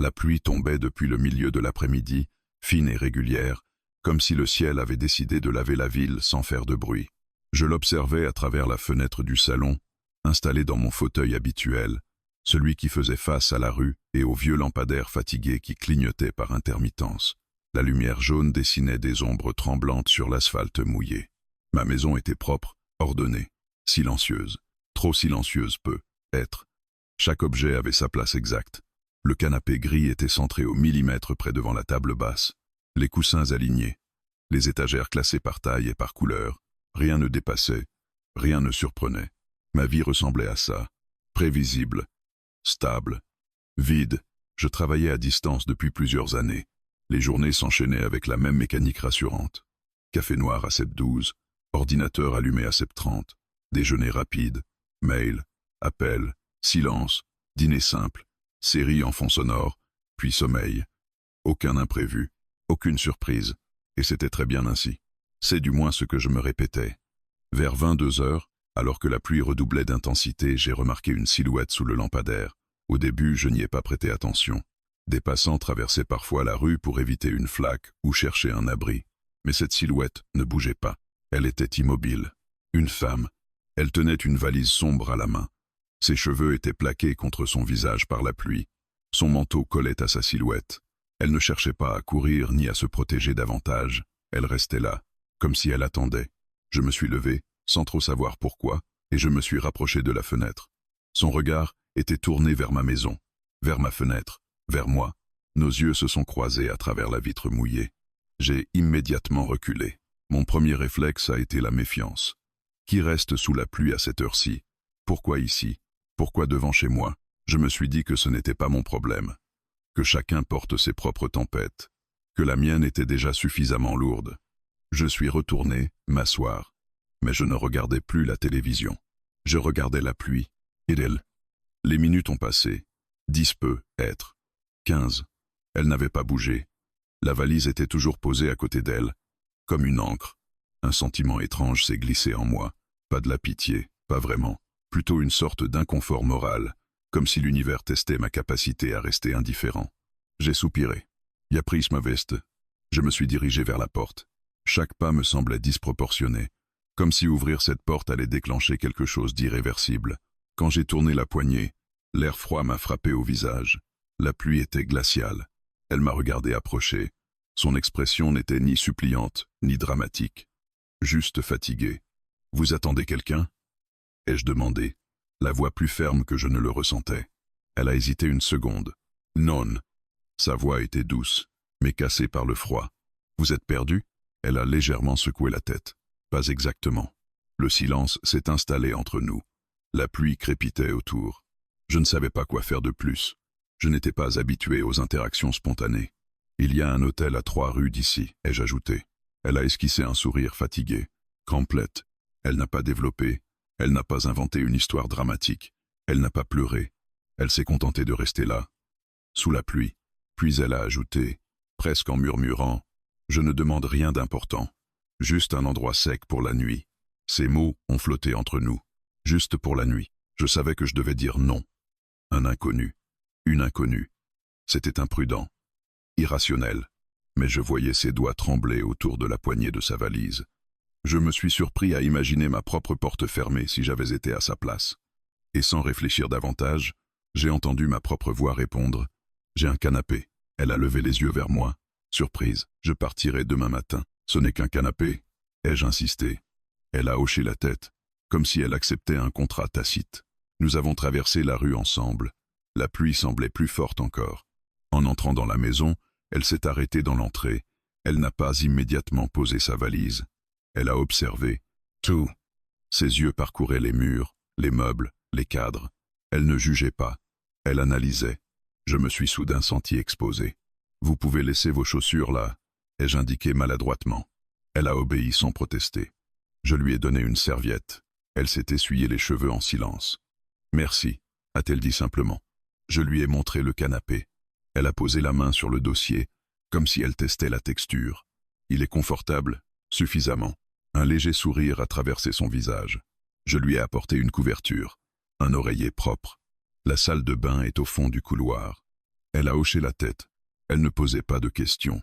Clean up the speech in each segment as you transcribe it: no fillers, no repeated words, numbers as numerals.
La pluie tombait depuis le milieu de l'après-midi, fine et régulière, comme si le ciel avait décidé de laver la ville sans faire de bruit. Je l'observais à travers la fenêtre du salon, installé dans mon fauteuil habituel, celui qui faisait face à la rue et aux vieux lampadaires fatigués qui clignotaient par intermittence. La lumière jaune dessinait des ombres tremblantes sur l'asphalte mouillé. Ma maison était propre, ordonnée, silencieuse. Trop silencieuse peut être. Chaque objet avait sa place exacte. Le canapé gris était centré au millimètre près devant la table basse, les coussins alignés, les étagères classées par taille et par couleur. Rien ne dépassait, rien ne surprenait. Ma vie ressemblait à ça, prévisible, stable, vide. Je travaillais à distance depuis plusieurs années. Les journées s'enchaînaient avec la même mécanique rassurante. Café noir à 7h12, ordinateur allumé à 7h30, déjeuner rapide, mail, appel, silence, dîner simple, série en fond sonore, puis sommeil. Aucun imprévu, aucune surprise, et c'était très bien ainsi. C'est du moins ce que je me répétais. Vers 22h, alors que la pluie redoublait d'intensité, j'ai remarqué une silhouette sous le lampadaire. Au début, je n'y ai pas prêté attention. Des passants traversaient parfois la rue pour éviter une flaque ou chercher un abri. Mais cette silhouette ne bougeait pas. Elle était immobile. Une femme. Elle tenait une valise sombre à la main. Ses cheveux étaient plaqués contre son visage par la pluie. Son manteau collait à sa silhouette. Elle ne cherchait pas à courir ni à se protéger davantage. Elle restait là, comme si elle attendait. Je me suis levé, sans trop savoir pourquoi, et je me suis rapproché de la fenêtre. Son regard était tourné vers ma maison, vers ma fenêtre, vers moi. Nos yeux se sont croisés à travers la vitre mouillée. J'ai immédiatement reculé. Mon premier réflexe a été la méfiance. Qui reste sous la pluie à cette heure-ci? Pourquoi ici? Pourquoi devant chez moi? Je me suis dit que ce n'était pas mon problème, que chacun porte ses propres tempêtes, que la mienne était déjà suffisamment lourde. Je suis retourné m'asseoir, mais je ne regardais plus la télévision. Je regardais la pluie, et elle. Les minutes ont passé. 10 peut être. 15. Elle n'avait pas bougé. La valise était toujours posée à côté d'elle, comme une encre. Un sentiment étrange s'est glissé en moi. Pas de la pitié, pas vraiment. Plutôt une sorte d'inconfort moral, comme si l'univers testait ma capacité à rester indifférent. J'ai soupiré. Ja pris ma veste. Je me suis dirigé vers la porte. Chaque pas me semblait disproportionné, comme si ouvrir cette porte allait déclencher quelque chose d'irréversible. Quand j'ai tourné la poignée, l'air froid m'a frappé au visage. La pluie était glaciale. Elle m'a regardé approcher. Son expression n'était ni suppliante, ni dramatique. Juste fatiguée. « Vous attendez quelqu'un » ai-je demandé, la voix plus ferme que je ne le ressentais. Elle a hésité une seconde. « Non. » Sa voix était douce, mais cassée par le froid. « Vous êtes perdu » Elle a légèrement secoué la tête. « Pas exactement. » Le silence s'est installé entre nous. La pluie crépitait autour. Je ne savais pas quoi faire de plus. Je n'étais pas habitué aux interactions spontanées. « Il y a un hôtel à 3 rues d'ici, » ai-je ajouté. Elle a esquissé un sourire fatigué. Complète. Elle n'a pas développé. Elle n'a pas inventé une histoire dramatique. Elle n'a pas pleuré. Elle s'est contentée de rester là, sous la pluie. Puis elle a ajouté, presque en murmurant, « Je ne demande rien d'important. Juste un endroit sec pour la nuit. » Ces mots ont flotté entre nous. Juste pour la nuit. Je savais que je devais dire non. Un inconnu. Une inconnue. C'était imprudent. Irrationnel. Mais je voyais ses doigts trembler autour de la poignée de sa valise. Je me suis surpris à imaginer ma propre porte fermée si j'avais été à sa place. Et sans réfléchir davantage, j'ai entendu ma propre voix répondre « J'ai un canapé ». Elle a levé les yeux vers moi. Surprise, je partirai demain matin. Ce n'est qu'un canapé, ai-je insisté. Elle a hoché la tête, comme si elle acceptait un contrat tacite. Nous avons traversé la rue ensemble. La pluie semblait plus forte encore. En entrant dans la maison, elle s'est arrêtée dans l'entrée. Elle n'a pas immédiatement posé sa valise. Elle a observé tout. Ses yeux parcouraient les murs, les meubles, les cadres. Elle ne jugeait pas. Elle analysait. Je me suis soudain senti exposé. « Vous pouvez laisser vos chaussures là » ai-je indiqué maladroitement. Elle a obéi sans protester. Je lui ai donné une serviette. Elle s'est essuyé les cheveux en silence. « Merci » a-t-elle dit simplement. Je lui ai montré le canapé. Elle a posé la main sur le dossier, comme si elle testait la texture. Il est confortable, suffisamment. Un léger sourire a traversé son visage. Je lui ai apporté une couverture, un oreiller propre. La salle de bain est au fond du couloir. Elle a hoché la tête. Elle ne posait pas de questions.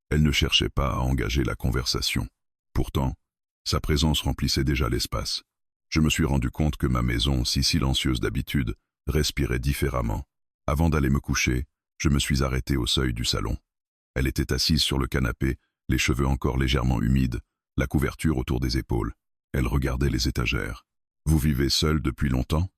Elle ne cherchait pas à engager la conversation. Pourtant, sa présence remplissait déjà l'espace. Je me suis rendu compte que ma maison, si silencieuse d'habitude, respirait différemment. Avant d'aller me coucher, je me suis arrêté au seuil du salon. Elle était assise sur le canapé, les cheveux encore légèrement humides, la couverture autour des épaules. Elle regardait les étagères. « Vous vivez seule depuis longtemps ?»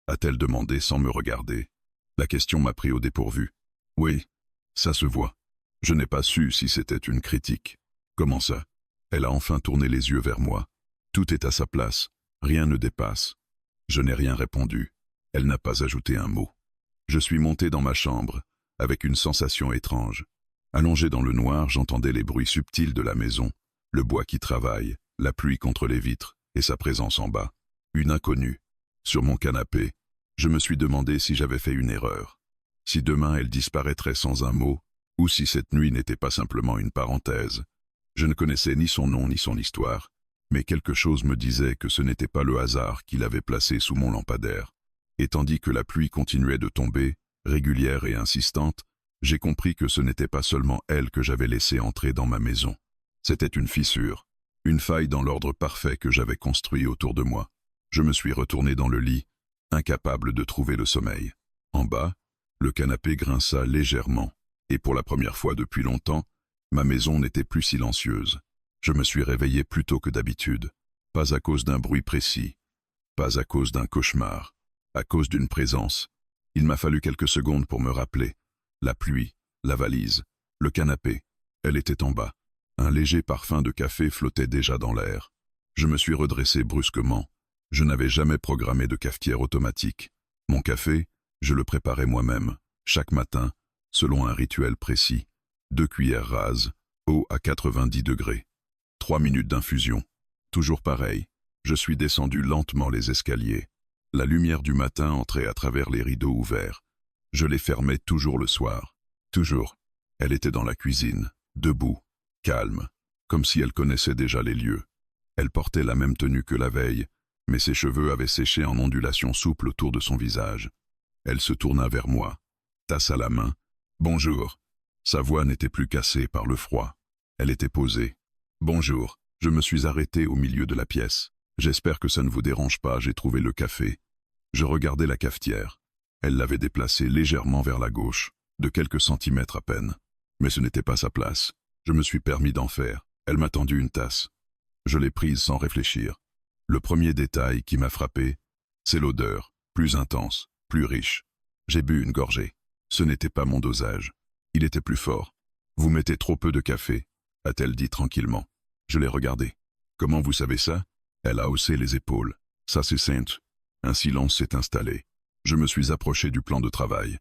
a-t-elle demandé sans me regarder. La question m'a pris au dépourvu. « Oui, ça se voit. » Je n'ai pas su si c'était une critique. « Comment ça ?» Elle a enfin tourné les yeux vers moi. Tout est à sa place. Rien ne dépasse. Je n'ai rien répondu. Elle n'a pas ajouté un mot. Je suis monté dans ma chambre, avec une sensation étrange. Allongé dans le noir, j'entendais les bruits subtils de la maison, le bois qui travaille, la pluie contre les vitres et sa présence en bas. Une inconnue. Sur mon canapé, je me suis demandé si j'avais fait une erreur. Si demain elle disparaîtrait sans un mot, ou si cette nuit n'était pas simplement une parenthèse. Je ne connaissais ni son nom ni son histoire, mais quelque chose me disait que ce n'était pas le hasard qui l'avait placée sous mon lampadaire. Et tandis que la pluie continuait de tomber, régulière et insistante, j'ai compris que ce n'était pas seulement elle que j'avais laissée entrer dans ma maison. C'était une fissure, une faille dans l'ordre parfait que j'avais construit autour de moi. Je me suis retourné dans le lit, incapable de trouver le sommeil. En bas, le canapé grinça légèrement, et pour la première fois depuis longtemps, ma maison n'était plus silencieuse. Je me suis réveillé plus tôt que d'habitude, pas à cause d'un bruit précis, pas à cause d'un cauchemar, à cause d'une présence. Il m'a fallu quelques secondes pour me rappeler. La pluie, la valise, le canapé, elle était en bas. Un léger parfum de café flottait déjà dans l'air. Je me suis redressé brusquement. Je n'avais jamais programmé de cafetière automatique. Mon café, je le préparais moi-même, chaque matin, selon un rituel précis. 2 cuillères rases, eau à 90 degrés. 3 minutes d'infusion. Toujours pareil. Je suis descendu lentement les escaliers. La lumière du matin entrait à travers les rideaux ouverts. Je les fermais toujours le soir. Toujours. Elle était dans la cuisine, debout, calme, comme si elle connaissait déjà les lieux. Elle portait la même tenue que la veille, mais ses cheveux avaient séché en ondulations souples autour de son visage. Elle se tourna vers moi, tasse à la main. « Bonjour ». Sa voix n'était plus cassée par le froid. Elle était posée. « Bonjour ». Je me suis arrêté au milieu de la pièce. « J'espère que ça ne vous dérange pas, j'ai trouvé le café. » Je regardais la cafetière. Elle l'avait déplacée légèrement vers la gauche, de quelques centimètres à peine. Mais ce n'était pas sa place. Je me suis permis d'en faire. Elle m'a tendu une tasse. Je l'ai prise sans réfléchir. Le premier détail qui m'a frappé, c'est l'odeur, plus intense, plus riche. J'ai bu une gorgée. Ce n'était pas mon dosage. Il était plus fort. « Vous mettez trop peu de café », a-t-elle dit tranquillement. Je l'ai regardée. « Comment vous savez ça ?» Elle a haussé les épaules. « Ça c'est simple. » Un silence s'est installé. Je me suis approché du plan de travail.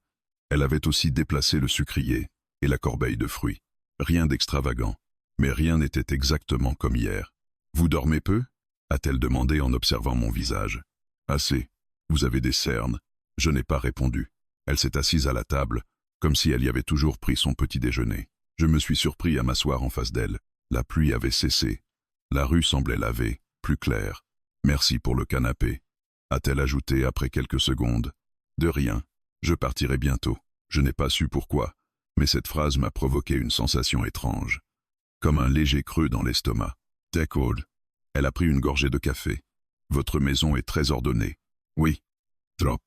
Elle avait aussi déplacé le sucrier et la corbeille de fruits. Rien d'extravagant, mais rien n'était exactement comme hier. « Vous dormez peu ?» a-t-elle demandé en observant mon visage. « Assez. Vous avez des cernes. » Je n'ai pas répondu. Elle s'est assise à la table, comme si elle y avait toujours pris son petit déjeuner. Je me suis surpris à m'asseoir en face d'elle. La pluie avait cessé. La rue semblait lavée, plus claire. « Merci pour le canapé », a-t-elle ajouté après quelques secondes. « De rien. Je partirai bientôt. » Je n'ai pas su pourquoi, mais cette phrase m'a provoqué une sensation étrange, comme un léger creux dans l'estomac. « D'accord. » Elle a pris une gorgée de café. « Votre maison est très ordonnée. »« Oui. »« Trop. »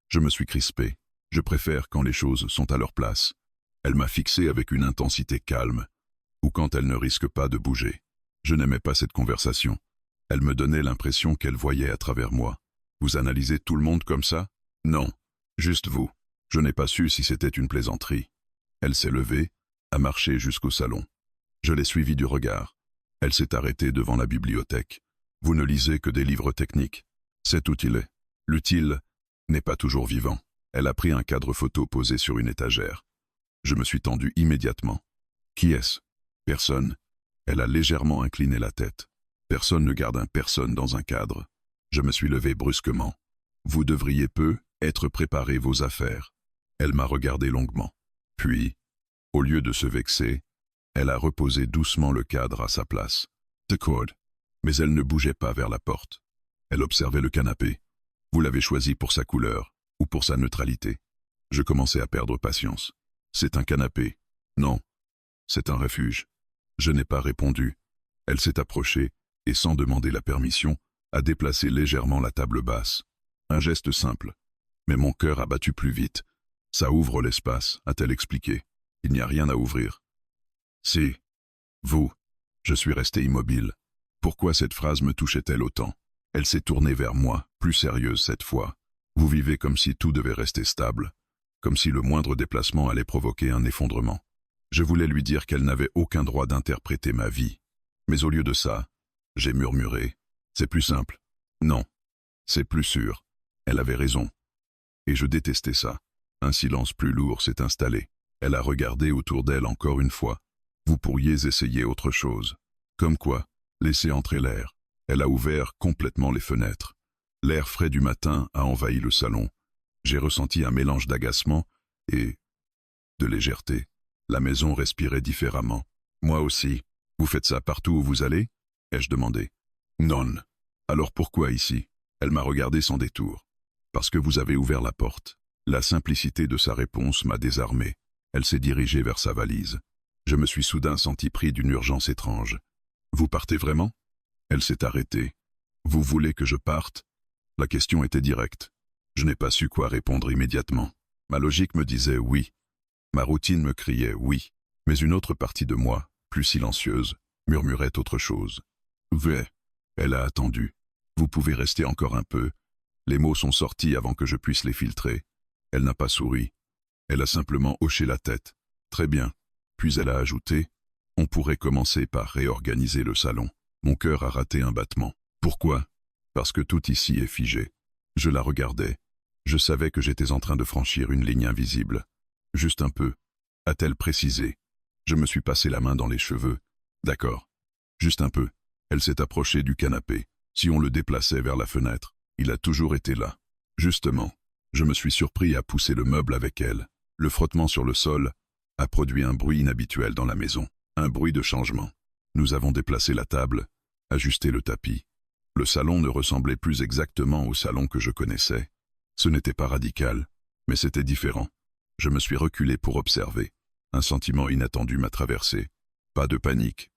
Je me suis crispé. Je préfère quand les choses sont à leur place. Elle m'a fixé avec une intensité calme, ou quand elle ne risque pas de bouger. Je n'aimais pas cette conversation. Elle me donnait l'impression qu'elle voyait à travers moi. « Vous analysez tout le monde comme ça ?»« Non, juste vous. » Je n'ai pas su si c'était une plaisanterie. Elle s'est levée, a marché jusqu'au salon. Je l'ai suivie du regard. Elle s'est arrêtée devant la bibliothèque. « Vous ne lisez que des livres techniques. C'est utile. L'utile n'est pas toujours vivant. » Elle a pris un cadre photo posé sur une étagère. Je me suis tendu immédiatement. « Qui est-ce » ? « Personne. » Elle a légèrement incliné la tête. « Personne ne garde un personne dans un cadre. » Je me suis levé brusquement. « Vous devriez être préparé vos affaires. » Elle m'a regardé longuement. Puis, au lieu de se vexer, elle a reposé doucement le cadre à sa place. « D'accord. » Mais elle ne bougeait pas vers la porte. Elle observait le canapé. « Vous l'avez choisi pour sa couleur ou pour sa neutralité ?» Je commençais à perdre patience. C'est un canapé. Non, c'est un refuge. Je n'ai pas répondu. Elle s'est approchée et, sans demander la permission, a déplacé légèrement la table basse. Un geste simple. Mais mon cœur a battu plus vite. Ça ouvre l'espace, a-t-elle expliqué. Il n'y a rien à ouvrir. Si. Vous. Je suis resté immobile. Pourquoi cette phrase me touchait-elle autant? Elle s'est tournée vers moi, plus sérieuse cette fois. Vous vivez comme si tout devait rester stable, comme si le moindre déplacement allait provoquer un effondrement. Je voulais lui dire qu'elle n'avait aucun droit d'interpréter ma vie. Mais au lieu de ça, j'ai murmuré. C'est plus simple. Non. C'est plus sûr. Elle avait raison. Et je détestais ça. Un silence plus lourd s'est installé. Elle a regardé autour d'elle encore une fois. Vous pourriez essayer autre chose. Comme quoi, laisser entrer l'air. Elle a ouvert complètement les fenêtres. L'air frais du matin a envahi le salon. J'ai ressenti un mélange d'agacement et de légèreté. La maison respirait différemment. Moi aussi. Vous faites ça partout où vous allez? Ai-je demandé. Non. Alors pourquoi ici? Elle m'a regardé sans détour. Parce que vous avez ouvert la porte. La simplicité de sa réponse m'a désarmé. Elle s'est dirigée vers sa valise. Je me suis soudain senti pris d'une urgence étrange. Vous partez vraiment? Elle s'est arrêtée. Vous voulez que je parte? La question était directe. Je n'ai pas su quoi répondre immédiatement. Ma logique me disait oui. Ma routine me criait oui. Mais une autre partie de moi, plus silencieuse, murmurait autre chose. Ouais. Elle a attendu. Vous pouvez rester encore un peu. Les mots sont sortis avant que je puisse les filtrer. Elle n'a pas souri. Elle a simplement hoché la tête. Très bien. Puis elle a ajouté, on pourrait commencer par réorganiser le salon. Mon cœur a raté un battement. Pourquoi? Parce que tout ici est figé. Je la regardais. Je savais que j'étais en train de franchir une ligne invisible. Juste un peu, a-t-elle précisé. Je me suis passé la main dans les cheveux. D'accord. Juste un peu. Elle s'est approchée du canapé. Si on le déplaçait vers la fenêtre, il a toujours été là. Justement, je me suis surpris à pousser le meuble avec elle. Le frottement sur le sol a produit un bruit inhabituel dans la maison. Un bruit de changement. Nous avons déplacé la table, ajusté le tapis. Le salon ne ressemblait plus exactement au salon que je connaissais. Ce n'était pas radical, mais c'était différent. Je me suis reculé pour observer. Un sentiment inattendu m'a traversé. Pas de panique,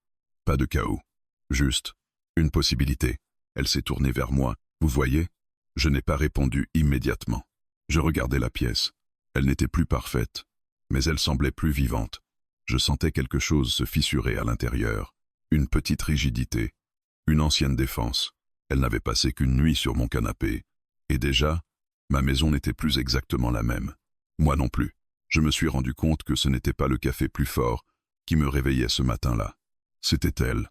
pas de chaos. Juste une possibilité. Elle s'est tournée vers moi. Vous voyez? Je n'ai pas répondu immédiatement. Je regardais la pièce. Elle n'était plus parfaite, mais elle semblait plus vivante. Je sentais quelque chose se fissurer à l'intérieur. Une petite rigidité. Une ancienne défense. Elle n'avait passé qu'une nuit sur mon canapé. Et déjà, ma maison n'était plus exactement la même. Moi non plus. Je me suis rendu compte que ce n'était pas le café plus fort qui me réveillait ce matin-là. C'était elle.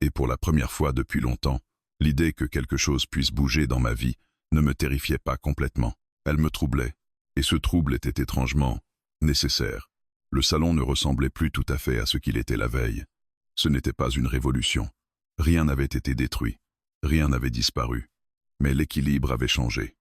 Et pour la première fois depuis longtemps, l'idée que quelque chose puisse bouger dans ma vie ne me terrifiait pas complètement. Elle me troublait. Et ce trouble était étrangement nécessaire. Le salon ne ressemblait plus tout à fait à ce qu'il était la veille. Ce n'était pas une révolution. Rien n'avait été détruit. Rien n'avait disparu. Mais l'équilibre avait changé.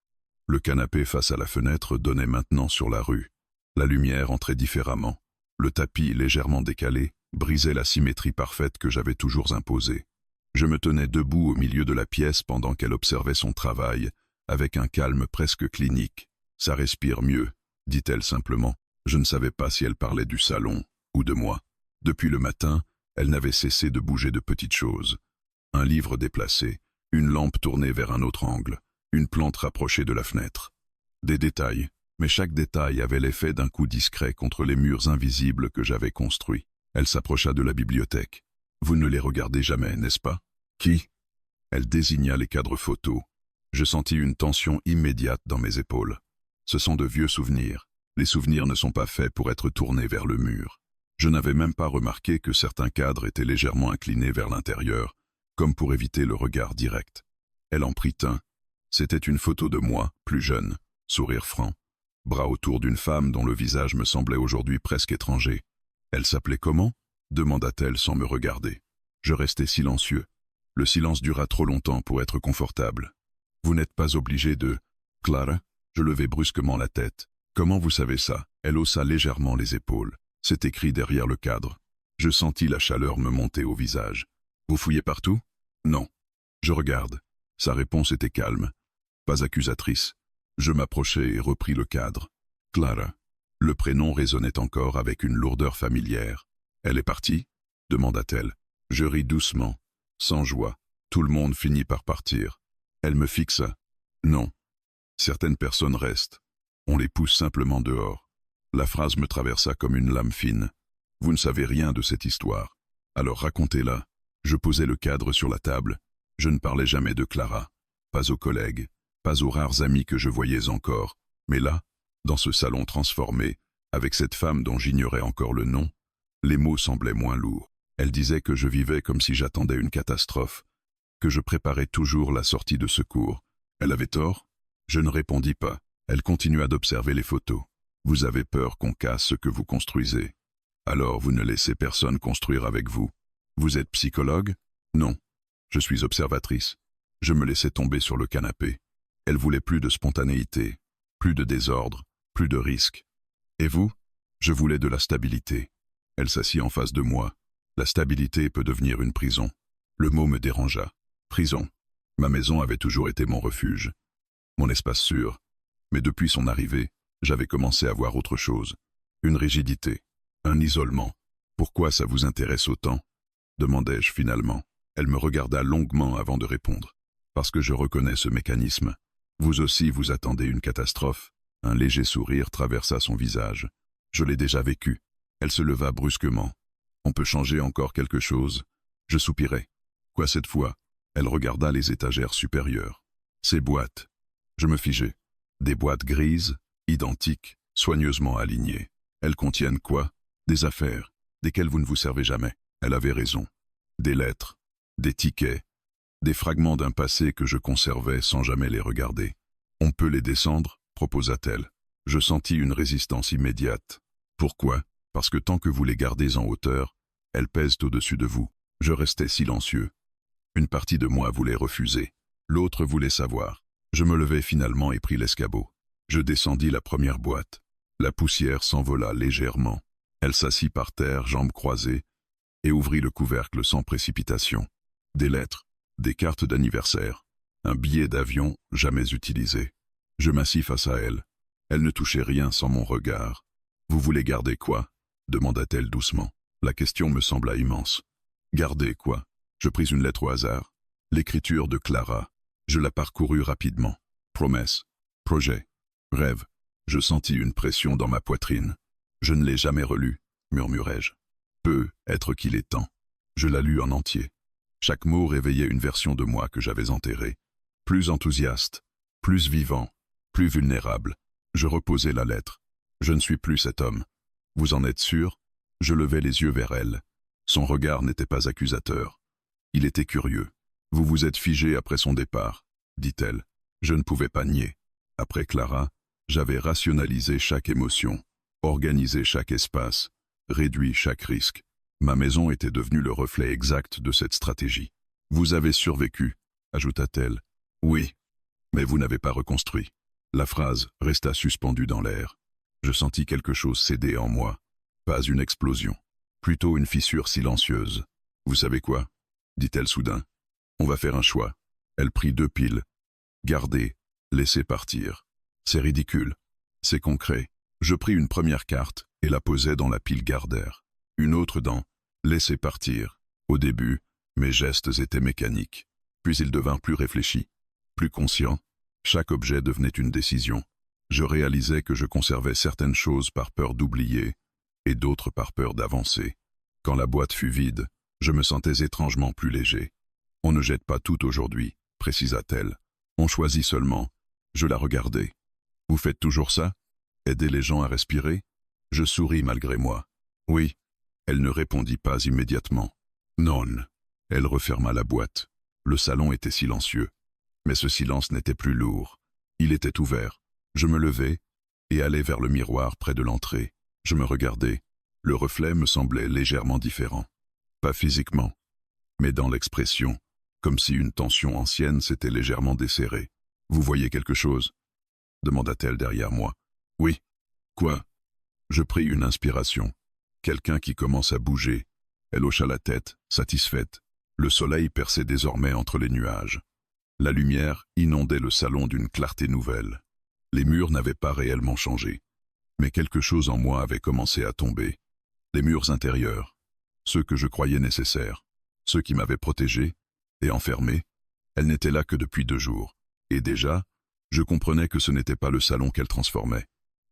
Le canapé face à la fenêtre donnait maintenant sur la rue. La lumière entrait différemment. Le tapis, légèrement décalé, brisait la symétrie parfaite que j'avais toujours imposée. Je me tenais debout au milieu de la pièce pendant qu'elle observait son travail, avec un calme presque clinique. « Ça respire mieux », dit-elle simplement. Je ne savais pas si elle parlait du salon ou de moi. Depuis le matin, elle n'avait cessé de bouger de petites choses. Un livre déplacé, une lampe tournée vers un autre angle, une plante rapprochée de la fenêtre. Des détails, mais chaque détail avait l'effet d'un coup discret contre les murs invisibles que j'avais construits. Elle s'approcha de la bibliothèque. « Vous ne les regardez jamais, n'est-ce pas ?»« Qui ?» Elle désigna les cadres photos. Je sentis une tension immédiate dans mes épaules. Ce sont de vieux souvenirs. Les souvenirs ne sont pas faits pour être tournés vers le mur. Je n'avais même pas remarqué que certains cadres étaient légèrement inclinés vers l'intérieur, comme pour éviter le regard direct. Elle en prit un. C'était une photo de moi, plus jeune, sourire franc, bras autour d'une femme dont le visage me semblait aujourd'hui presque étranger. « Elle s'appelait comment ?» demanda-t-elle sans me regarder. Je restai silencieux. Le silence dura trop longtemps pour être confortable. « Vous n'êtes pas obligé de... »« Clara ?» Je levai brusquement la tête. « Comment vous savez ça ?» Elle haussa légèrement les épaules. C'est écrit derrière le cadre. Je sentis la chaleur me monter au visage. « Vous fouillez partout ?»« Non. » « Je regarde. » Sa réponse était calme, pas accusatrice. Je m'approchai et repris le cadre. « Clara, Le prénom résonnait encore avec une lourdeur familière. « Elle est partie ?» demanda-t-elle. Je ris doucement, sans joie. Tout le monde finit par partir. Elle me fixa. « Non. Certaines personnes restent. On les pousse simplement dehors. » La phrase me traversa comme une lame fine. « Vous ne savez rien de cette histoire. Alors racontez-la. » Je posai le cadre sur la table. Je ne parlais jamais de Clara. Pas aux collègues, pas aux rares amis que je voyais encore. Mais là, dans ce salon transformé, avec cette femme dont j'ignorais encore le nom, les mots semblaient moins lourds. Elle disait que je vivais comme si j'attendais une catastrophe, que je préparais toujours la sortie de secours. Elle avait tort? Je ne répondis pas. Elle continua d'observer les photos. « Vous avez peur qu'on casse ce que vous construisez. Alors vous ne laissez personne construire avec vous. Vous êtes psychologue? Non. Je suis observatrice. » Je me laissais tomber sur le canapé. Elle voulait plus de spontanéité, plus de désordre, plus de risque. Et vous? Je voulais de la stabilité. Elle s'assit en face de moi. La stabilité peut devenir une prison. Le mot me dérangea. Prison. Ma maison avait toujours été mon refuge, mon espace sûr. Mais depuis son arrivée, j'avais commencé à voir autre chose. Une rigidité, un isolement. Pourquoi ça vous intéresse autant? Demandai-je finalement. Elle me regarda longuement avant de répondre. Parce que je reconnais ce mécanisme. Vous aussi vous attendez une catastrophe. Un léger sourire traversa son visage. Je l'ai déjà vécu. Elle se leva brusquement. On peut changer encore quelque chose? Je soupirai. Quoi cette fois? Elle regarda les étagères supérieures. Ces boîtes. Je me figeai. Des boîtes grises, identiques, soigneusement alignées. Elles contiennent quoi? Des affaires, desquelles vous ne vous servez jamais. Elle avait raison. Des lettres, des tickets, des fragments d'un passé que je conservais sans jamais les regarder. On peut les descendre? Proposa-t-elle. Je sentis une résistance immédiate. Pourquoi? Parce que tant que vous les gardez en hauteur, elles pèsent au-dessus de vous. Je restais silencieux. Une partie de moi voulait refuser. L'autre voulait savoir. Je me levai finalement et pris l'escabeau. Je descendis la première boîte. La poussière s'envola légèrement. Elle s'assit par terre, jambes croisées, et ouvrit le couvercle sans précipitation. Des lettres, des cartes d'anniversaire, un billet d'avion jamais utilisé. Je m'assis face à elle. Elle ne touchait rien sans mon regard. « Vous voulez garder quoi ?» demanda-t-elle doucement. La question me sembla immense. « Garder quoi ?» Je pris une lettre au hasard. L'écriture de Clara. Je la parcourus rapidement. Promesse, projet, rêve. Je sentis une pression dans ma poitrine. Je ne l'ai jamais relue, murmurai-je. Peut être qu'il est temps. Je la lus en entier. Chaque mot réveillait une version de moi que j'avais enterrée. Plus enthousiaste, plus vivant, plus vulnérable. Je reposai la lettre. Je ne suis plus cet homme. Vous en êtes sûr? Je levai les yeux vers elle. Son regard n'était pas accusateur. Il était curieux. Vous vous êtes figé après son départ, dit-elle. Je ne pouvais pas nier. Après Clara, j'avais rationalisé chaque émotion, organisé chaque espace, réduit chaque risque. Ma maison était devenue le reflet exact de cette stratégie. Vous avez survécu, ajouta-t-elle. Oui, mais vous n'avez pas reconstruit. La phrase resta suspendue dans l'air. Je sentis quelque chose céder en moi. Pas une explosion, plutôt une fissure silencieuse. Vous savez quoi? Dit-elle soudain. On va faire un choix. Elle prit 2 piles. Garder, laisser partir. C'est ridicule. C'est concret. Je pris une première carte et la posai dans la pile garder. Une autre dans laisser partir. Au début, mes gestes étaient mécaniques. Puis ils devinrent plus réfléchis, plus conscients. Chaque objet devenait une décision. Je réalisais que je conservais certaines choses par peur d'oublier et d'autres par peur d'avancer. Quand la boîte fut vide, je me sentais étrangement plus léger. On ne jette pas tout aujourd'hui, précisa-t-elle. On choisit seulement. Je la regardai. Vous faites toujours ça? Aider les gens à respirer? Je souris malgré moi. Oui. Elle ne répondit pas immédiatement. Non. Elle referma la boîte. Le salon était silencieux. Mais ce silence n'était plus lourd. Il était ouvert. Je me levai et allai vers le miroir près de l'entrée. Je me regardai. Le reflet me semblait légèrement différent. Pas physiquement, mais dans l'expression, comme si une tension ancienne s'était légèrement desserrée. « Vous voyez quelque chose ?» demanda-t-elle derrière moi. « Oui. » « Quoi ?» Je pris une inspiration. Quelqu'un qui commence à bouger. Elle hocha la tête, satisfaite. Le soleil perçait désormais entre les nuages. La lumière inondait le salon d'une clarté nouvelle. Les murs n'avaient pas réellement changé, Mais quelque chose en moi avait commencé à tomber. Les murs intérieurs, ceux que je croyais nécessaires, ceux qui m'avaient protégé et enfermé, elle n'était là que depuis 2 jours. Et déjà, je comprenais que ce n'était pas le salon qu'elle transformait.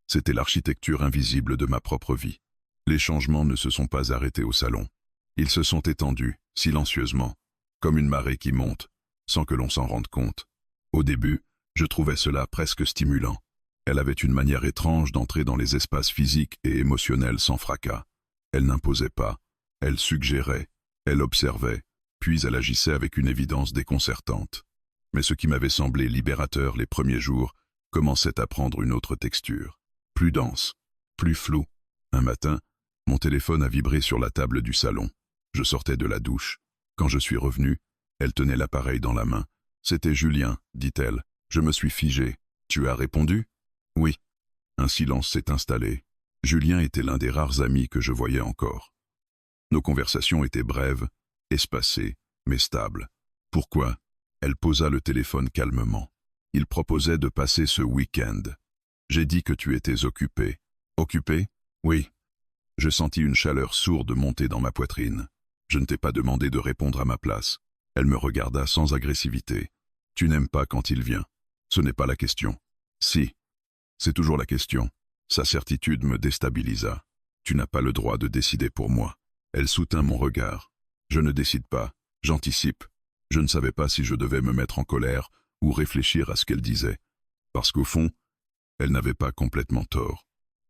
C'était l'architecture invisible de ma propre vie. Les changements ne se sont pas arrêtés au salon. Ils se sont étendus, silencieusement, comme une marée qui monte, sans que l'on s'en rende compte. Au début, je trouvais cela presque stimulant. Elle avait une manière étrange d'entrer dans les espaces physiques et émotionnels sans fracas. Elle n'imposait pas, elle suggérait, elle observait, puis elle agissait avec une évidence déconcertante. Mais ce qui m'avait semblé libérateur les premiers jours commençait à prendre une autre texture, plus dense, plus floue. Un matin, mon téléphone a vibré sur la table du salon. Je sortais de la douche. Quand je suis revenu, elle tenait l'appareil dans la main. « C'était Julien », dit-elle. Je me suis figé. « Tu as répondu ?»« Oui. » Un silence s'est installé. Julien était l'un des rares amis que je voyais encore. Nos conversations étaient brèves, espacées, mais stables. Pourquoi? Elle posa le téléphone calmement. Il proposait de passer ce week-end. J'ai dit que tu étais occupé. Occupé? Oui. Je sentis une chaleur sourde monter dans ma poitrine. Je ne t'ai pas demandé de répondre à ma place. Elle me regarda sans agressivité. Tu n'aimes pas quand il vient. Ce n'est pas la question. Si. C'est toujours la question. Sa certitude me déstabilisa. Tu n'as pas le droit de décider pour moi. Elle soutint mon regard. Je ne décide pas. J'anticipe. Je ne savais pas si je devais me mettre en colère ou réfléchir à ce qu'elle disait. Parce qu'au fond, elle n'avait pas complètement tort.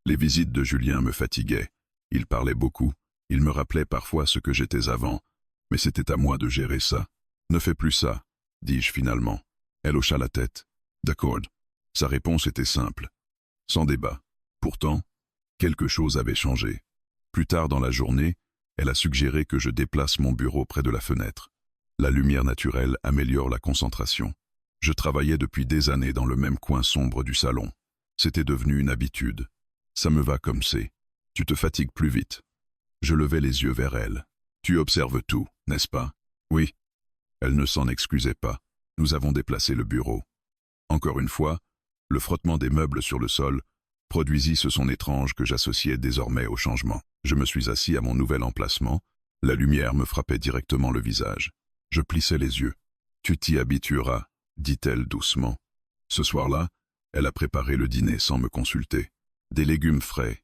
Les visites de Julien me fatiguaient. Il parlait beaucoup. Il me rappelait parfois ce que j'étais avant. Mais c'était à moi de gérer ça. Ne fais plus ça, dis-je finalement. Elle hocha la tête. D'accord. Sa réponse était simple. Sans débat. Pourtant, quelque chose avait changé. Plus tard dans la journée, elle a suggéré que je déplace mon bureau près de la fenêtre. La lumière naturelle améliore la concentration. Je travaillais depuis des années dans le même coin sombre du salon. C'était devenu une habitude. Ça me va comme c'est. Tu te fatigues plus vite. Je levai les yeux vers elle. Tu observes tout, n'est-ce pas? Oui. Elle ne s'en excusait pas. Nous avons déplacé le bureau. Encore une fois, le frottement des meubles sur le sol produisit ce son étrange que j'associais désormais au changement. Je me suis assis à mon nouvel emplacement. La lumière me frappait directement le visage. Je plissai les yeux. « Tu t'y habitueras », dit-elle doucement. Ce soir-là, elle a préparé le dîner sans me consulter. Des légumes frais,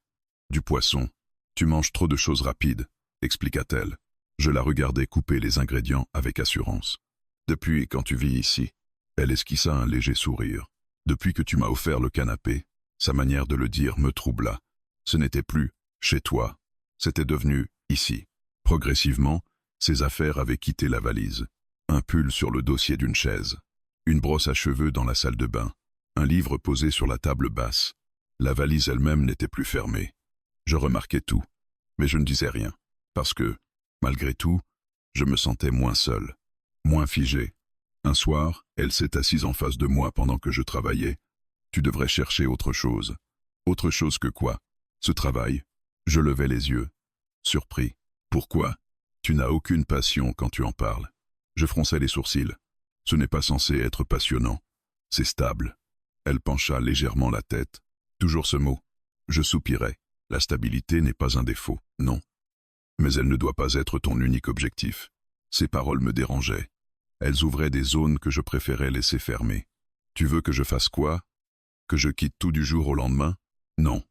du poisson. « Tu manges trop de choses rapides », expliqua-t-elle. Je la regardais couper les ingrédients avec assurance. « Depuis quand tu vis ici ?» Elle esquissa un léger sourire. « Depuis que tu m'as offert le canapé », sa manière de le dire me troubla. Ce n'était plus « chez toi », c'était devenu « ici ». Progressivement, ses affaires avaient quitté la valise. Un pull sur le dossier d'une chaise, une brosse à cheveux dans la salle de bain, un livre posé sur la table basse. La valise elle-même n'était plus fermée. Je remarquais tout, mais je ne disais rien, parce que, malgré tout, je me sentais moins seul, moins figé. Un soir, elle s'est assise en face de moi pendant que je travaillais. « Tu devrais chercher autre chose. » « Autre chose que quoi? Ce travail ?» Je levai les yeux, surpris. « Pourquoi? Tu n'as aucune passion quand tu en parles. » Je fronçai les sourcils. « Ce n'est pas censé être passionnant. C'est stable. » Elle pencha légèrement la tête. Toujours ce mot. Je soupirai. La stabilité n'est pas un défaut, non. Mais elle ne doit pas être ton unique objectif. Ces paroles me dérangeaient. Elles ouvraient des zones que je préférais laisser fermées. Tu veux que je fasse quoi? Que je quitte tout du jour au lendemain? Non.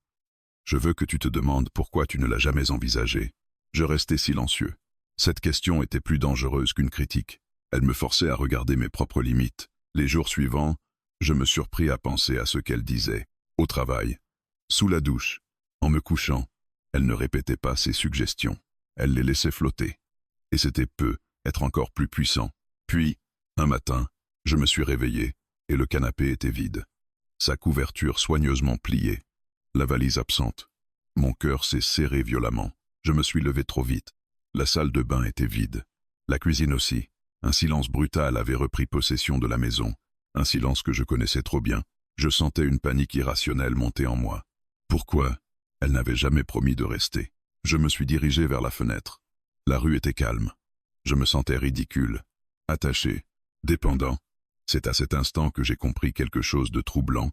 Je veux que tu te demandes pourquoi tu ne l'as jamais envisagé. Je restai silencieux. Cette question était plus dangereuse qu'une critique. Elle me forçait à regarder mes propres limites. Les jours suivants, je me surpris à penser à ce qu'elle disait. Au travail, sous la douche, en me couchant, elle ne répétait pas ses suggestions. Elle les laissait flotter. Et c'était peu, être encore plus puissant. Puis, un matin, je me suis réveillé, et le canapé était vide. Sa couverture soigneusement pliée. La valise absente. Mon cœur s'est serré violemment. Je me suis levé trop vite. La salle de bain était vide. La cuisine aussi. Un silence brutal avait repris possession de la maison. Un silence que je connaissais trop bien. Je sentais une panique irrationnelle monter en moi. Pourquoi? Elle n'avait jamais promis de rester. Je me suis dirigé vers la fenêtre. La rue était calme. Je me sentais ridicule, attaché, dépendant. C'est à cet instant que j'ai compris quelque chose de troublant.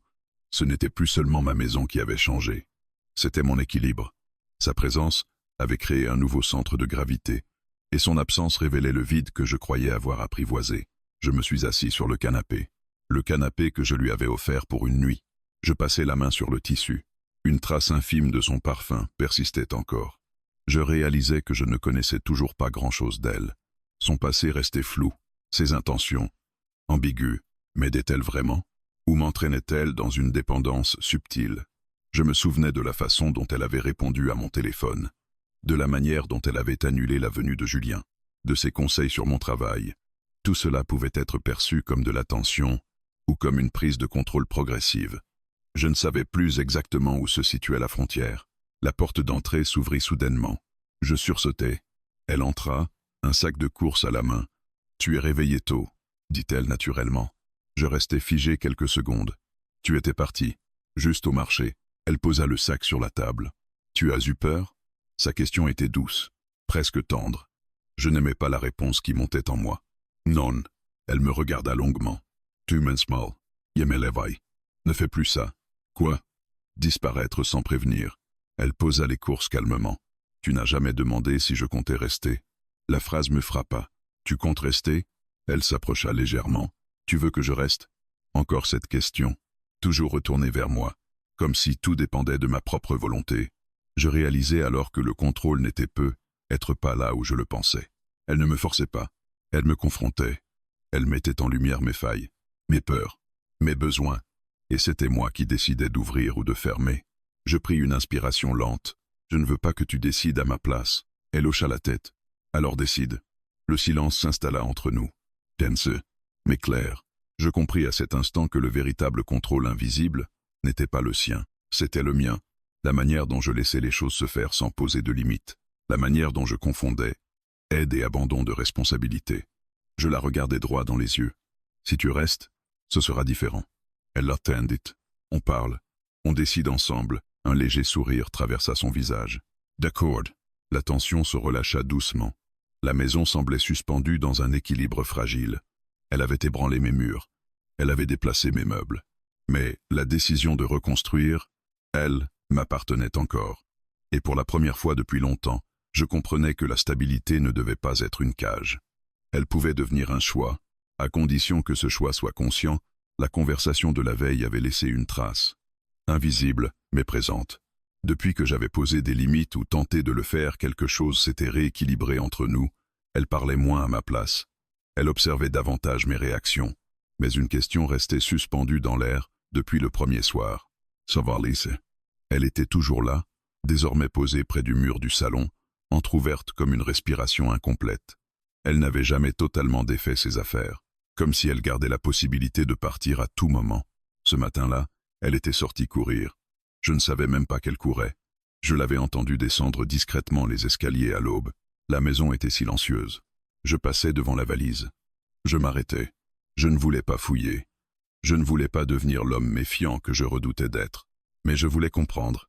Ce n'était plus seulement ma maison qui avait changé. C'était mon équilibre. Sa présence avait créé un nouveau centre de gravité, et son absence révélait le vide que je croyais avoir apprivoisé. Je me suis assis sur le canapé que je lui avais offert pour une nuit. Je passai la main sur le tissu. Une trace infime de son parfum persistait encore. Je réalisais que je ne connaissais toujours pas grand-chose d'elle. Son passé restait flou, ses intentions, ambiguës. M'aidait-elle vraiment? Ou m'entraînait-elle dans une dépendance subtile? Je me souvenais de la façon dont elle avait répondu à mon téléphone, de la manière dont elle avait annulé la venue de Julien, de ses conseils sur mon travail. Tout cela pouvait être perçu comme de l'attention ou comme une prise de contrôle progressive. Je ne savais plus exactement où se situait la frontière. La porte d'entrée s'ouvrit soudainement. Je sursautai. Elle entra, un sac de course à la main. « Tu es réveillé tôt », dit-elle naturellement. Je restai figé quelques secondes. « Tu étais parti. Juste au marché. » Elle posa le sac sur la table. « Tu as eu peur ?» Sa question était douce, presque tendre. Je n'aimais pas la réponse qui montait en moi. « Non. » Elle me regarda longuement. « Tu m'en mal. Je me l'éveille. Ne fais plus ça. » « Quoi ?» Disparaître sans prévenir. Elle posa les courses calmement. « Tu n'as jamais demandé si je comptais rester. » La phrase me frappa. « Tu comptes rester ?» Elle s'approcha légèrement. « Tu veux que je reste ?» Encore cette question, toujours retournée vers moi, comme si tout dépendait de ma propre volonté. Je réalisais alors que le contrôle n'était être pas là où je le pensais. Elle ne me forçait pas. Elle me confrontait. Elle mettait en lumière mes failles, mes peurs, mes besoins. Et c'était moi qui décidais d'ouvrir ou de fermer. Je pris une inspiration lente. « Je ne veux pas que tu décides à ma place. » Elle hocha la tête. « Alors décide. » Le silence s'installa entre nous. Tense, mais clair. Je compris à cet instant que le véritable contrôle invisible n'était pas le sien, c'était le mien. La manière dont je laissais les choses se faire sans poser de limites. La manière dont je confondais aide et abandon de responsabilité. Je la regardais droit dans les yeux. « Si tu restes, ce sera différent. » Elle l'attendit. On parle. On décide ensemble. Un léger sourire traversa son visage. D'accord. La tension se relâcha doucement. La maison semblait suspendue dans un équilibre fragile. Elle avait ébranlé mes murs. Elle avait déplacé mes meubles. Mais la décision de reconstruire, elle, m'appartenait encore. Et pour la première fois depuis longtemps, je comprenais que la stabilité ne devait pas être une cage. Elle pouvait devenir un choix, à condition que ce choix soit conscient. La conversation de la veille avait laissé une trace, invisible mais présente. Depuis que j'avais posé des limites ou tenté de le faire, quelque chose s'était rééquilibré entre nous. Elle parlait moins à ma place. Elle observait davantage mes réactions. Mais une question restait suspendue dans l'air depuis le premier soir. « Ça va, Lise ?» Elle était toujours là, désormais posée près du mur du salon, entr'ouverte comme une respiration incomplète. Elle n'avait jamais totalement défait ses affaires, comme si elle gardait la possibilité de partir à tout moment. Ce matin-là, elle était sortie courir. Je ne savais même pas qu'elle courait. Je l'avais entendue descendre discrètement les escaliers à l'aube. La maison était silencieuse. Je passais devant la valise. Je m'arrêtais. Je ne voulais pas fouiller. Je ne voulais pas devenir l'homme méfiant que je redoutais d'être. Mais je voulais comprendre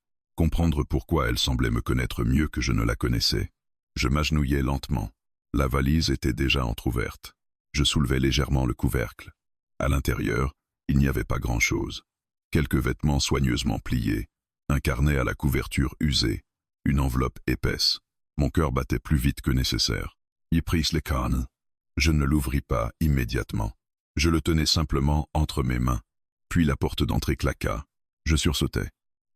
pourquoi elle semblait me connaître mieux que je ne la connaissais. Je m'agenouillais lentement. La valise était déjà entr'ouverte. Je soulevai légèrement le couvercle. À l'intérieur, il n'y avait pas grand-chose. Quelques vêtements soigneusement pliés, un carnet à la couverture usée, une enveloppe épaisse. Mon cœur battait plus vite que nécessaire. « Y pris les cannes ». Je ne l'ouvris pas immédiatement. Je le tenais simplement entre mes mains. Puis la porte d'entrée claqua. Je sursautai.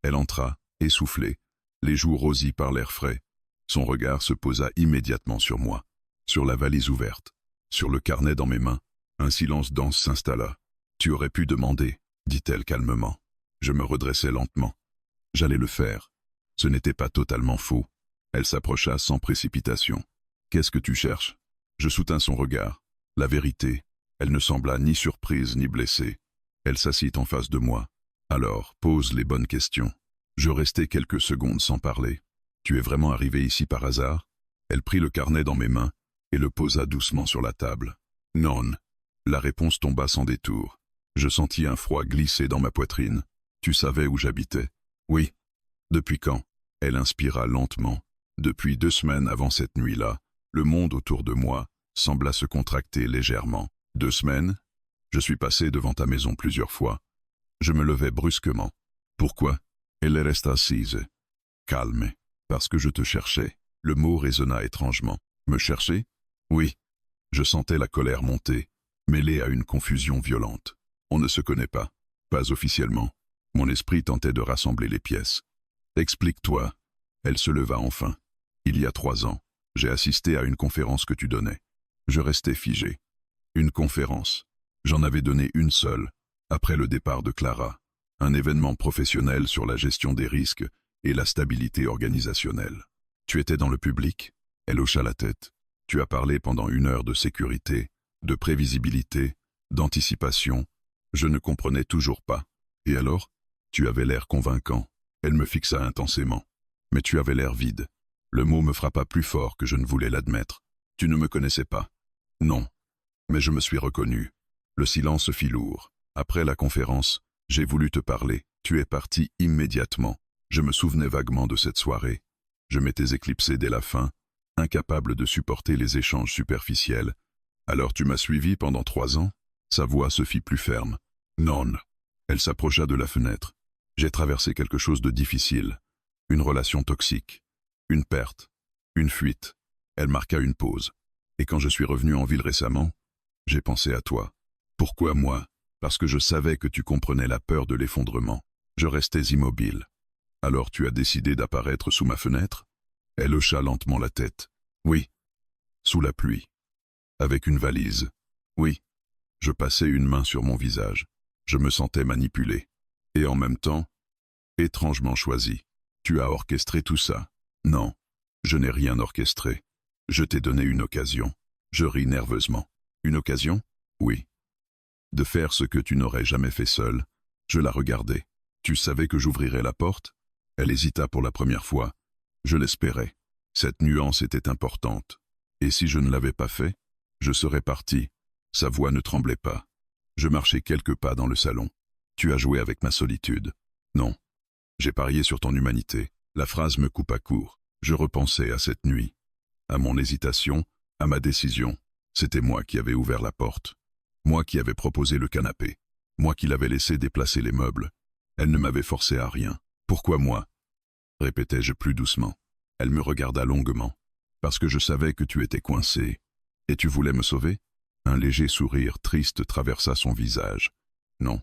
Elle entra, essoufflée, les joues rosies par l'air frais. Son regard se posa immédiatement sur moi, sur la valise ouverte, sur le carnet dans mes mains. Un silence dense s'installa. « Tu aurais pu demander », dit-elle calmement. Je me redressai lentement. J'allais le faire. Ce n'était pas totalement faux. Elle s'approcha sans précipitation. « Qu'est-ce que tu cherches ?» Je soutins son regard. La vérité. Elle ne sembla ni surprise ni blessée. Elle s'assit en face de moi. « Alors, pose les bonnes questions. » Je restai quelques secondes sans parler. « Tu es vraiment arrivé ici par hasard ?» Elle prit le carnet dans mes mains et le posa doucement sur la table. « Non. » La réponse tomba sans détour. Je sentis un froid glisser dans ma poitrine. « Tu savais où j'habitais ?»« Oui. » « Depuis quand ?» Elle inspira lentement. « Depuis 2 semaines avant cette nuit-là, le monde autour de moi sembla se contracter légèrement. 2 semaines ? Je suis passé devant ta maison plusieurs fois. » Je me levai brusquement. « Pourquoi ?» Elle resta assise. Calme. Parce que je te cherchais. Le mot résonna étrangement. Me chercher? Oui. Je sentais la colère monter, mêlée à une confusion violente. On ne se connaît pas. Pas officiellement. Mon esprit tentait de rassembler les pièces. Explique-toi. Elle se leva enfin. Il y a 3 ans, j'ai assisté à une conférence que tu donnais. Je restais figé. Une conférence. J'en avais donné une seule, après le départ de Clara. Un événement professionnel sur la gestion des risques et la stabilité organisationnelle. Tu étais dans le public? Elle hocha la tête. Tu as parlé pendant 1 heure de sécurité, de prévisibilité, d'anticipation. Je ne comprenais toujours pas. Et alors? Tu avais l'air convaincant. Elle me fixa intensément. Mais tu avais l'air vide. Le mot me frappa plus fort que je ne voulais l'admettre. Tu ne me connaissais pas. Non. Mais je me suis reconnu. Le silence fit lourd. Après la conférence, j'ai voulu te parler. Tu es parti immédiatement. Je me souvenais vaguement de cette soirée. Je m'étais éclipsé dès la fin, incapable de supporter les échanges superficiels. Alors tu m'as suivi pendant 3 ans? Sa voix se fit plus ferme. Non. Elle s'approcha de la fenêtre. J'ai traversé quelque chose de difficile. Une relation toxique. Une perte. Une fuite. Elle marqua une pause. Et quand je suis revenu en ville récemment, j'ai pensé à toi. Pourquoi moi? Parce que je savais que tu comprenais la peur de l'effondrement. Je restais immobile. Alors tu as décidé d'apparaître sous ma fenêtre? Elle hocha lentement la tête. Oui. Sous la pluie. Avec une valise. Oui. Je passais une main sur mon visage. Je me sentais manipulé. Et en même temps, étrangement choisi. Tu as orchestré tout ça. Non. Je n'ai rien orchestré. Je t'ai donné une occasion. Je ris nerveusement. Une occasion? Oui. De faire ce que tu n'aurais jamais fait seul. Je la regardais. Tu savais que j'ouvrirais la porte? Elle hésita pour la première fois. Je l'espérais. Cette nuance était importante. Et si je ne l'avais pas fait, je serais parti. Sa voix ne tremblait pas. Je marchais quelques pas dans le salon. Tu as joué avec ma solitude. Non. J'ai parié sur ton humanité. La phrase me coupa court. Je repensais à cette nuit. À mon hésitation, à ma décision. C'était moi qui avais ouvert la porte. Moi qui avais proposé le canapé. Moi qui l'avais laissé déplacer les meubles. Elle ne m'avait forcé à rien. Pourquoi moi? Répétai-je plus doucement. Elle me regarda longuement. Parce que je savais que tu étais coincé. Et tu voulais me sauver? Un léger sourire triste traversa son visage. Non.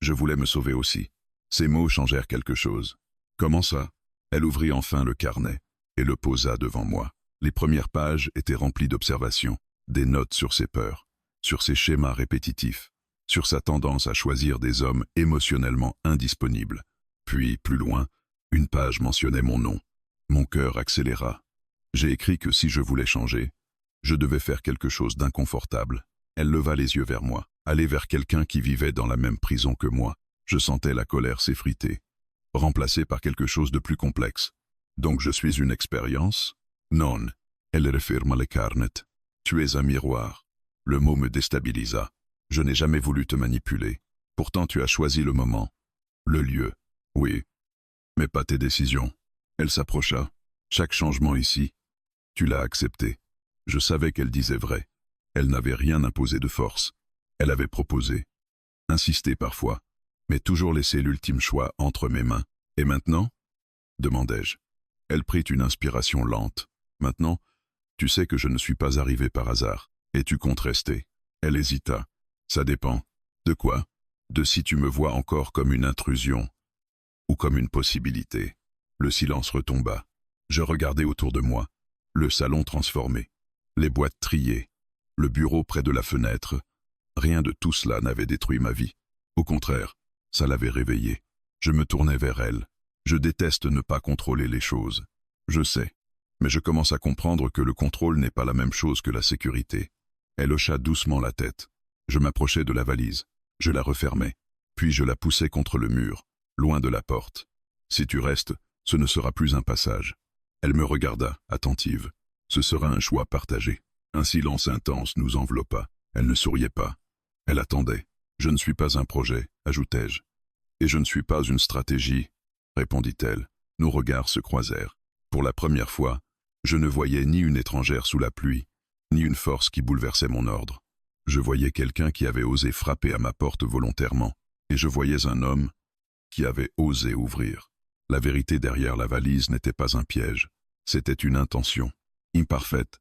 Je voulais me sauver aussi. Ces mots changèrent quelque chose. Comment ça? Elle ouvrit enfin le carnet et le posa devant moi. Les premières pages étaient remplies d'observations, des notes sur ses peurs, sur ses schémas répétitifs, sur sa tendance à choisir des hommes émotionnellement indisponibles. Puis, plus loin, une page mentionnait mon nom. Mon cœur accéléra. J'ai écrit que si je voulais changer, je devais faire quelque chose d'inconfortable. Elle leva les yeux vers moi, aller vers quelqu'un qui vivait dans la même prison que moi. Je sentais la colère s'effriter, remplacée par quelque chose de plus complexe. Donc je suis une expérience? Non. Elle referma le carnet. Tu es un miroir. Le mot me déstabilisa. Je n'ai jamais voulu te manipuler. Pourtant tu as choisi le moment, le lieu. Oui, mais pas tes décisions. Elle s'approcha. Chaque changement ici, tu l'as accepté. Je savais qu'elle disait vrai. Elle n'avait rien imposé de force. Elle avait proposé, insisté parfois, mais toujours laissé l'ultime choix entre mes mains. Et maintenant? Demandai-je. Elle prit une inspiration lente. Maintenant, tu sais que je ne suis pas arrivé par hasard. Et tu comptes rester. Elle hésita. Ça dépend. De quoi? De si tu me vois encore comme une intrusion ou comme une possibilité. Le silence retomba. Je regardais autour de moi. Le salon transformé. Les boîtes triées. Le bureau près de la fenêtre. Rien de tout cela n'avait détruit ma vie. Au contraire, ça l'avait réveillée. Je me tournai vers elle. Je déteste ne pas contrôler les choses. Je sais. Mais je commence à comprendre que le contrôle n'est pas la même chose que la sécurité. Elle hocha doucement la tête. Je m'approchai de la valise. Je la refermai. Puis je la poussai contre le mur, loin de la porte. Si tu restes, ce ne sera plus un passage. Elle me regarda, attentive. Ce sera un choix partagé. Un silence intense nous enveloppa. Elle ne souriait pas. Elle attendait. Je ne suis pas un projet, ajoutai-je. Et je ne suis pas une stratégie, répondit-elle. Nos regards se croisèrent. Pour la première fois, je ne voyais ni une étrangère sous la pluie, ni une force qui bouleversait mon ordre. Je voyais quelqu'un qui avait osé frapper à ma porte volontairement, et je voyais un homme qui avait osé ouvrir. La vérité derrière la valise n'était pas un piège. C'était une intention. Imparfaite,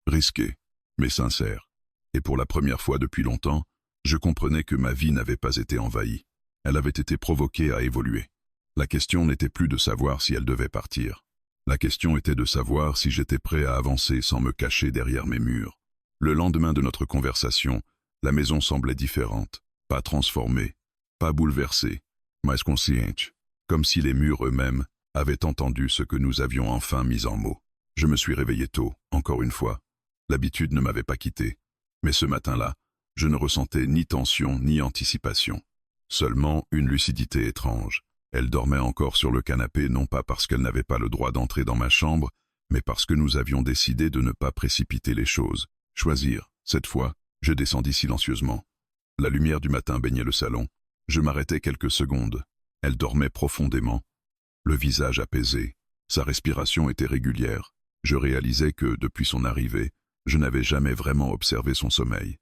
risquée, mais sincère. Et pour la première fois depuis longtemps, je comprenais que ma vie n'avait pas été envahie. Elle avait été provoquée à évoluer. La question n'était plus de savoir si elle devait partir. La question était de savoir si j'étais prêt à avancer sans me cacher derrière mes murs. Le lendemain de notre conversation, la maison semblait différente, pas transformée, pas bouleversée, mais consciente, comme si les murs eux-mêmes avaient entendu ce que nous avions enfin mis en mots. Je me suis réveillé tôt, encore une fois. L'habitude ne m'avait pas quitté, mais ce matin-là, je ne ressentais ni tension ni anticipation. Seulement une lucidité étrange. Elle dormait encore sur le canapé, non pas parce qu'elle n'avait pas le droit d'entrer dans ma chambre, mais parce que nous avions décidé de ne pas précipiter les choses. Choisir. Cette fois, je descendis silencieusement. La lumière du matin baignait le salon. Je m'arrêtai quelques secondes. Elle dormait profondément, le visage apaisé. Sa respiration était régulière. Je réalisais que, depuis son arrivée, je n'avais jamais vraiment observé son sommeil.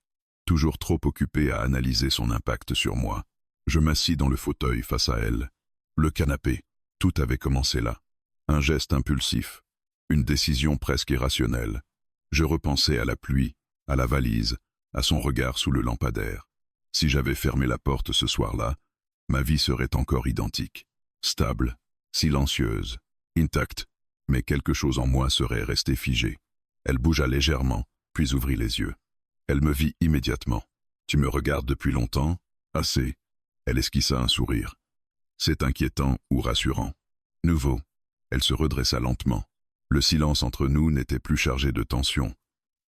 Toujours trop occupé à analyser son impact sur moi. Je m'assis dans le fauteuil face à elle. Le canapé, tout avait commencé là. Un geste impulsif, une décision presque irrationnelle. Je repensais à la pluie, à la valise, à son regard sous le lampadaire. Si j'avais fermé la porte ce soir-là, ma vie serait encore identique. Stable, silencieuse, intacte, mais quelque chose en moi serait resté figé. Elle bougea légèrement, puis ouvrit les yeux. Elle me vit immédiatement. « Tu me regardes depuis longtemps ? Assez. » Elle esquissa un sourire. C'est inquiétant ou rassurant. Nouveau. Elle se redressa lentement. Le silence entre nous n'était plus chargé de tension.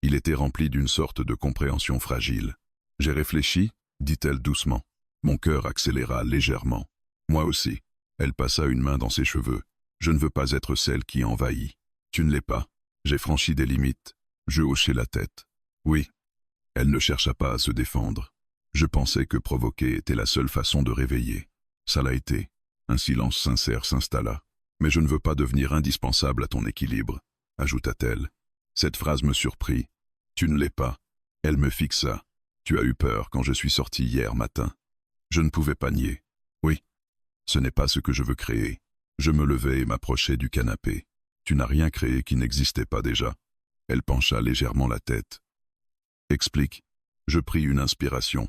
Il était rempli d'une sorte de compréhension fragile. J'ai réfléchi, dit-elle doucement. Mon cœur accéléra légèrement. Moi aussi. Elle passa une main dans ses cheveux. Je ne veux pas être celle qui envahit. Tu ne l'es pas. J'ai franchi des limites. Je hochai la tête. Oui. Elle ne chercha pas à se défendre. Je pensais que provoquer était la seule façon de réveiller. Ça l'a été. Un silence sincère s'installa. Mais je ne veux pas devenir indispensable à ton équilibre, ajouta-t-elle. Cette phrase me surprit. Tu ne l'es pas. Elle me fixa. Tu as eu peur quand je suis sorti hier matin. Je ne pouvais pas nier. Oui. Ce n'est pas ce que je veux créer. Je me levai et m'approchai du canapé. Tu n'as rien créé qui n'existait pas déjà. Elle pencha légèrement la tête. Explique. Je pris une inspiration.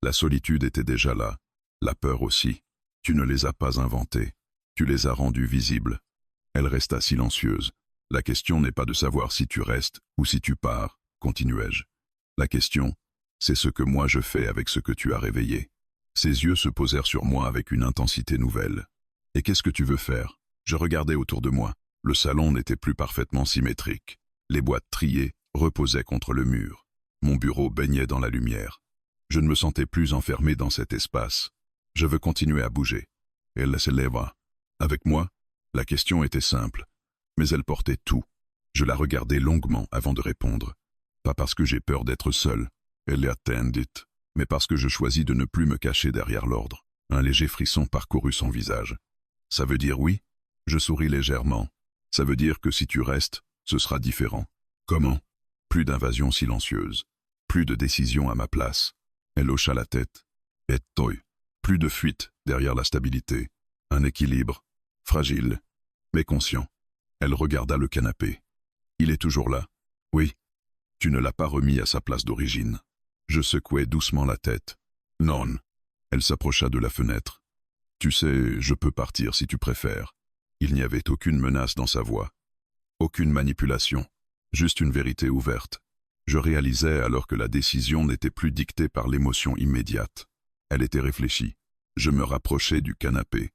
La solitude était déjà là. La peur aussi. Tu ne les as pas inventées. Tu les as rendues visibles. Elle resta silencieuse. La question n'est pas de savoir si tu restes ou si tu pars, continuai-je. La question, c'est ce que moi je fais avec ce que tu as réveillé. Ses yeux se posèrent sur moi avec une intensité nouvelle. Et qu'est-ce que tu veux faire? Je regardais autour de moi. Le salon n'était plus parfaitement symétrique. Les boîtes triées reposaient contre le mur. Mon bureau baignait dans la lumière. Je ne me sentais plus enfermé dans cet espace. Je veux continuer à bouger. Elle se leva. Avec moi, la question était simple, mais elle portait tout. Je la regardais longuement avant de répondre. Pas parce que j'ai peur d'être seul, elle l'attendit, mais parce que je choisis de ne plus me cacher derrière l'ordre. Un léger frisson parcourut son visage. Ça veut dire oui? Je souris légèrement. Ça veut dire que si tu restes, ce sera différent. Comment? Plus d'invasion silencieuse. Plus de décision à ma place. Elle hocha la tête. Et toi. Plus de fuite derrière la stabilité. Un équilibre. Fragile, mais conscient. Elle regarda le canapé. Il est toujours là. Oui. Tu ne l'as pas remis à sa place d'origine. Je secouai doucement la tête. Non. Elle s'approcha de la fenêtre. Tu sais, je peux partir si tu préfères. Il n'y avait aucune menace dans sa voix. Aucune manipulation. Juste une vérité ouverte. Je réalisais alors que la décision n'était plus dictée par l'émotion immédiate. Elle était réfléchie. Je me rapprochai du canapé.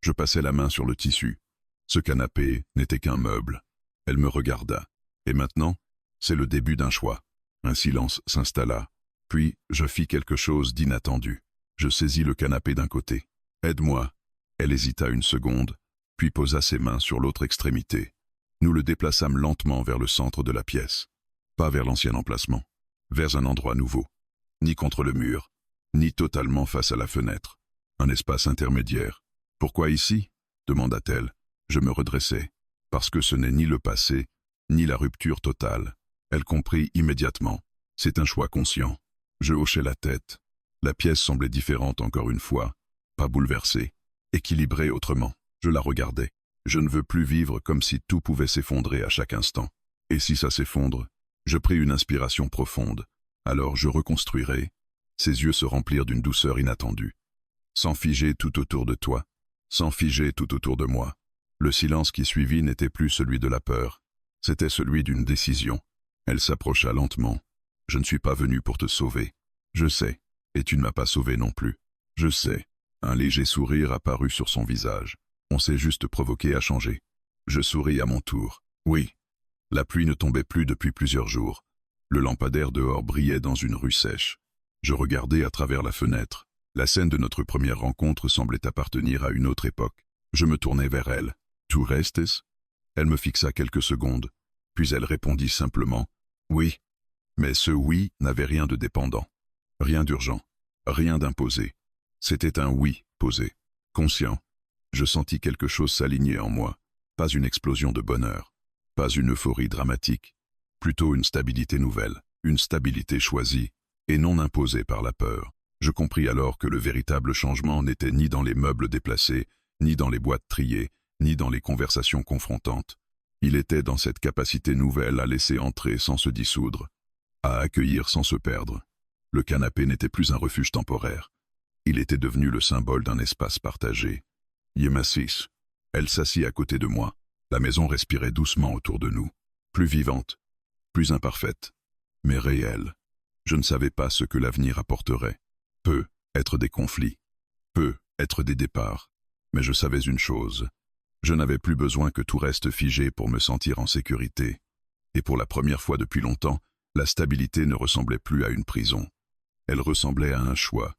Je passai la main sur le tissu. Ce canapé n'était qu'un meuble. Elle me regarda. Et maintenant, c'est le début d'un choix. Un silence s'installa. Puis, je fis quelque chose d'inattendu. Je saisis le canapé d'un côté. Aide-moi. Elle hésita une seconde, puis posa ses mains sur l'autre extrémité. Nous le déplaçâmes lentement vers le centre de la pièce. Pas vers l'ancien emplacement, vers un endroit nouveau. Ni contre le mur, ni totalement face à la fenêtre. Un espace intermédiaire. « Pourquoi ici ?» demanda-t-elle. Je me redressai. Parce que ce n'est ni le passé, ni la rupture totale. Elle comprit immédiatement. C'est un choix conscient. Je hochai la tête. La pièce semblait différente encore une fois, pas bouleversée, équilibrée autrement. Je la regardais. Je ne veux plus vivre comme si tout pouvait s'effondrer à chaque instant. Et si ça s'effondre? Je pris une inspiration profonde. Alors je reconstruirai. Ses yeux se remplirent d'une douceur inattendue. Sans figer tout autour de toi, sans figer tout autour de moi. Le silence qui suivit n'était plus celui de la peur. C'était celui d'une décision. Elle s'approcha lentement. Je ne suis pas venu pour te sauver. Je sais. Et tu ne m'as pas sauvé non plus. Je sais. Un léger sourire apparut sur son visage. On s'est juste provoqué à changer. Je souris à mon tour. Oui. La pluie ne tombait plus depuis plusieurs jours. Le lampadaire dehors brillait dans une rue sèche. Je regardais à travers la fenêtre. La scène de notre première rencontre semblait appartenir à une autre époque. Je me tournai vers elle. « Tu restes ?» Elle me fixa quelques secondes, puis elle répondit simplement « Oui ». Mais ce « oui » n'avait rien de dépendant, rien d'urgent, rien d'imposé. C'était un « oui » posé, conscient. Je sentis quelque chose s'aligner en moi, pas une explosion de bonheur, pas une euphorie dramatique, plutôt une stabilité nouvelle, une stabilité choisie et non imposée par la peur. Je compris alors que le véritable changement n'était ni dans les meubles déplacés, ni dans les boîtes triées, ni dans les conversations confrontantes. Il était dans cette capacité nouvelle à laisser entrer sans se dissoudre, à accueillir sans se perdre. Le canapé n'était plus un refuge temporaire. Il était devenu le symbole d'un espace partagé. Yemassis. Elle s'assit à côté de moi. La maison respirait doucement autour de nous, plus vivante, plus imparfaite, mais réelle. Je ne savais pas ce que l'avenir apporterait. Peut être des conflits, peut être des départs, mais je savais une chose. Je n'avais plus besoin que tout reste figé pour me sentir en sécurité. Et pour la première fois depuis longtemps, la stabilité ne ressemblait plus à une prison. Elle ressemblait à un choix,